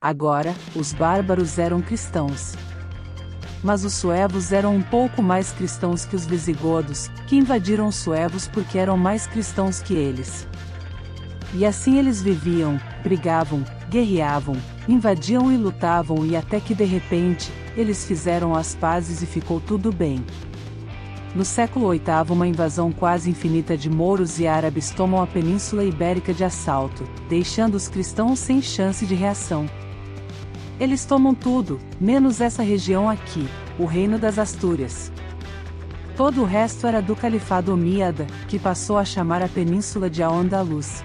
Agora, os bárbaros eram cristãos. Mas os suevos eram um pouco mais cristãos que os visigodos, que invadiram os suevos porque eram mais cristãos que eles. E assim eles viviam, brigavam, guerreavam, invadiam e lutavam e até que de repente, eles fizeram as pazes e ficou tudo bem. No século VIII uma invasão quase infinita de mouros e árabes tomam a Península Ibérica de assalto, deixando os cristãos sem chance de reação. Eles tomam tudo, menos essa região aqui, o Reino das Astúrias. Todo o resto era do Califado Omíada, que passou a chamar a península de Al-Andalus.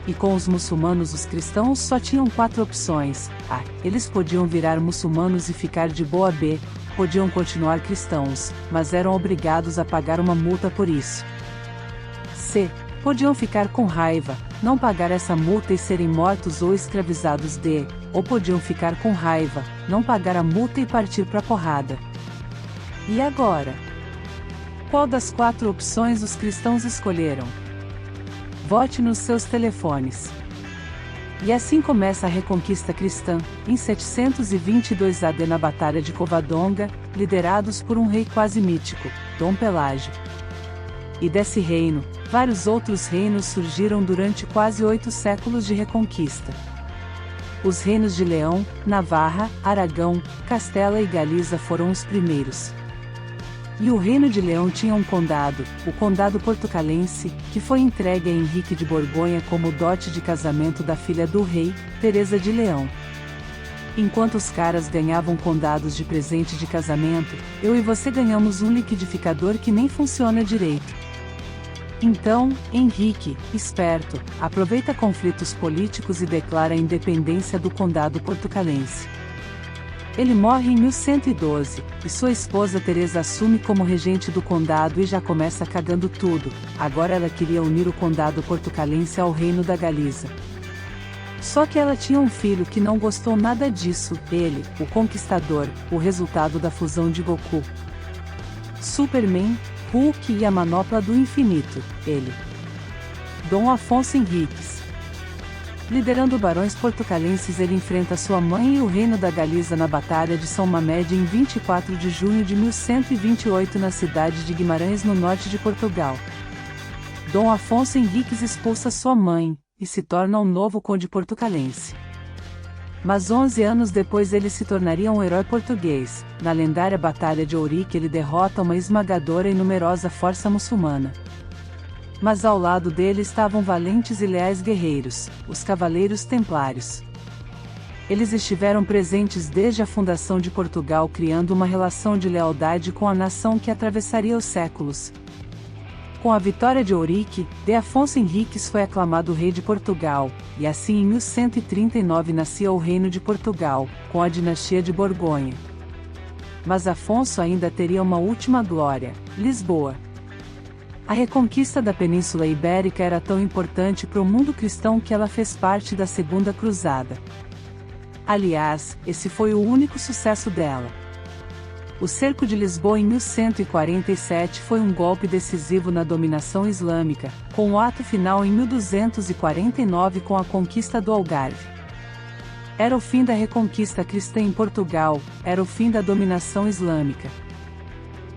E com os muçulmanos os cristãos só tinham 4 opções: A. Eles podiam virar muçulmanos e ficar de boa. B. Podiam continuar cristãos, mas eram obrigados a pagar uma multa por isso. C. Podiam ficar com raiva, não pagar essa multa e serem mortos ou escravizados. D. Ou podiam ficar com raiva, não pagar a multa e partir pra porrada. E agora? Qual das 4 opções os cristãos escolheram? Vote nos seus telefones. E assim começa a Reconquista Cristã, em 722 AD na Batalha de Covadonga, liderados por um rei quase mítico, Dom Pelágio. E desse reino, vários outros reinos surgiram durante quase 8 séculos de reconquista. Os reinos de Leão, Navarra, Aragão, Castela e Galiza foram os primeiros. E o Reino de Leão tinha um condado, o Condado Portucalense, que foi entregue a Henrique de Borgonha como dote de casamento da filha do rei, Teresa de Leão. Enquanto os caras ganhavam condados de presente de casamento, eu e você ganhamos um liquidificador que nem funciona direito. Então, Henrique, esperto, aproveita conflitos políticos e declara a independência do Condado Portucalense. Ele morre em 1112, e sua esposa Teresa assume como regente do condado e já começa cagando tudo. Agora ela queria unir o Condado Portucalense ao Reino da Galiza. Só que ela tinha um filho que não gostou nada disso, ele, o Conquistador, o resultado da fusão de Goku, Superman, Hulk e a Manopla do Infinito, ele, Dom Afonso Henriques. Liderando barões portucalenses, ele enfrenta sua mãe e o Reino da Galiza na Batalha de São Mamede em 24 de junho de 1128 na cidade de Guimarães, no norte de Portugal. Dom Afonso Henriques expulsa sua mãe, e se torna um novo conde portucalense. Mas 11 anos depois ele se tornaria um herói português. Na lendária Batalha de Ourique ele derrota uma esmagadora e numerosa força muçulmana. Mas ao lado dele estavam valentes e leais guerreiros, os Cavaleiros Templários. Eles estiveram presentes desde a fundação de Portugal, criando uma relação de lealdade com a nação que atravessaria os séculos. Com a vitória de Ourique, D. Afonso Henriques foi aclamado rei de Portugal, e assim em 1139 nascia o Reino de Portugal, com a dinastia de Borgonha. Mas Afonso ainda teria uma última glória: Lisboa. A reconquista da Península Ibérica era tão importante para o mundo cristão que ela fez parte da Segunda Cruzada. Aliás, esse foi o único sucesso dela. O cerco de Lisboa em 1147 foi um golpe decisivo na dominação islâmica, com o ato final em 1249 com a conquista do Algarve. Era o fim da reconquista cristã em Portugal, era o fim da dominação islâmica.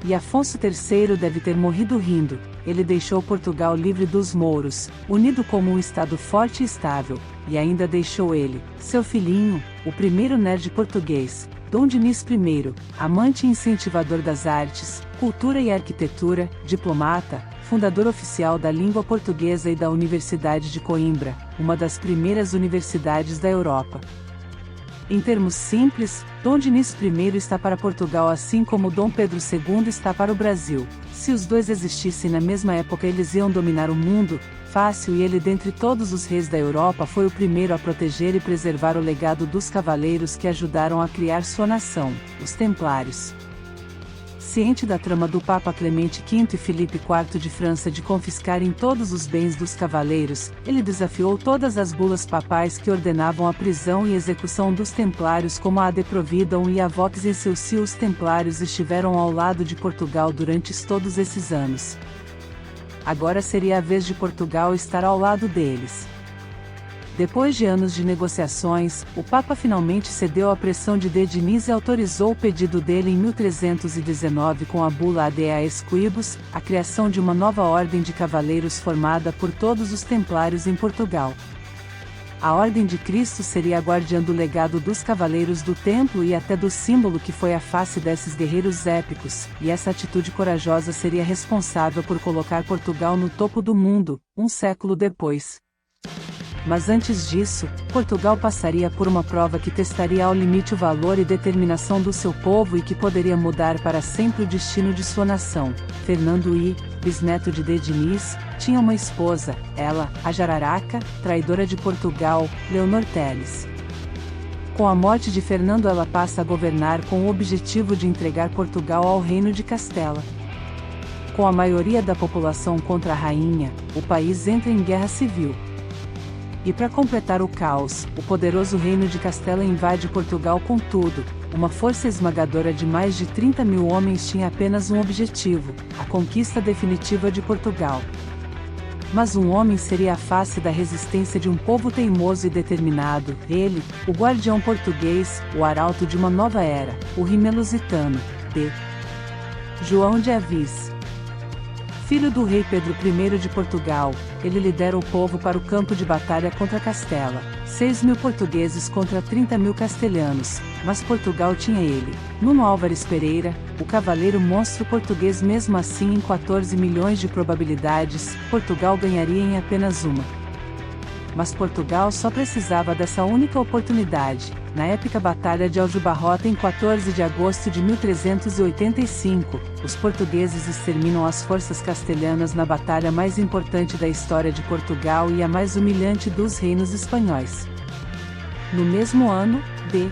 E Afonso III deve ter morrido rindo. Ele deixou Portugal livre dos mouros, unido como um estado forte e estável, e ainda deixou ele, seu filhinho, o primeiro nerd português, Dom Dinis I, amante e incentivador das artes, cultura e arquitetura, diplomata, fundador oficial da língua portuguesa e da Universidade de Coimbra, uma das primeiras universidades da Europa. Em termos simples, Dom Dinis I está para Portugal assim como Dom Pedro II está para o Brasil. Se os dois existissem na mesma época eles iam dominar o mundo, fácil, e ele dentre todos os reis da Europa foi o primeiro a proteger e preservar o legado dos cavaleiros que ajudaram a criar sua nação, os Templários. Ciente da trama do Papa Clemente V e Filipe IV de França de confiscarem todos os bens dos cavaleiros, ele desafiou todas as bulas papais que ordenavam a prisão e execução dos templários como a de Providam e a Vox em seu si. Os templários estiveram ao lado de Portugal durante todos esses anos. Agora seria a vez de Portugal estar ao lado deles. Depois de anos de negociações, o Papa finalmente cedeu à pressão de De Diniz e autorizou o pedido dele em 1319 com a bula Ad Aes Quibus, a criação de uma nova ordem de cavaleiros formada por todos os templários em Portugal. A Ordem de Cristo seria a guardiã do legado dos Cavaleiros do Templo e até do símbolo que foi a face desses guerreiros épicos, e essa atitude corajosa seria responsável por colocar Portugal no topo do mundo, um século depois. Mas antes disso, Portugal passaria por uma prova que testaria ao limite o valor e determinação do seu povo e que poderia mudar para sempre o destino de sua nação. Fernando I, bisneto de De Diniz, tinha uma esposa, ela, a jararaca, traidora de Portugal, Leonor Teles. Com a morte de Fernando, ela passa a governar com o objetivo de entregar Portugal ao Reino de Castela. Com a maioria da população contra a rainha, o país entra em guerra civil. E para completar o caos, o poderoso Reino de Castela invade Portugal com tudo. Uma força esmagadora de mais de 30 mil homens tinha apenas um objetivo: a conquista definitiva de Portugal. Mas um homem seria a face da resistência de um povo teimoso e determinado, ele, o guardião português, o arauto de uma nova era, o rei lusitano, D. João de Avis. Filho do rei Pedro I de Portugal, ele lidera o povo para o campo de batalha contra Castela. 6.000 portugueses contra 30.000 castelhanos, mas Portugal tinha ele, Nuno Álvares Pereira, o cavaleiro monstro português. Mesmo assim, em 14 milhões de probabilidades, Portugal ganharia em apenas uma. Mas Portugal só precisava dessa única oportunidade. Na épica Batalha de Aljubarrota em 14 de agosto de 1385, os portugueses exterminam as forças castelhanas na batalha mais importante da história de Portugal e a mais humilhante dos reinos espanhóis. No mesmo ano, D.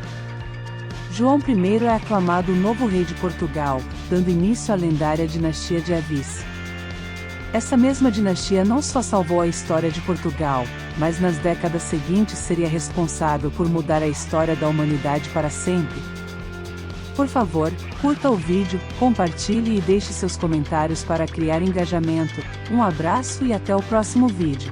João I é aclamado o novo rei de Portugal, dando início à lendária dinastia de Avis. Essa mesma dinastia não só salvou a história de Portugal, mas nas décadas seguintes seria responsável por mudar a história da humanidade para sempre. Por favor, curta o vídeo, compartilhe e deixe seus comentários para criar engajamento. Um abraço e até o próximo vídeo.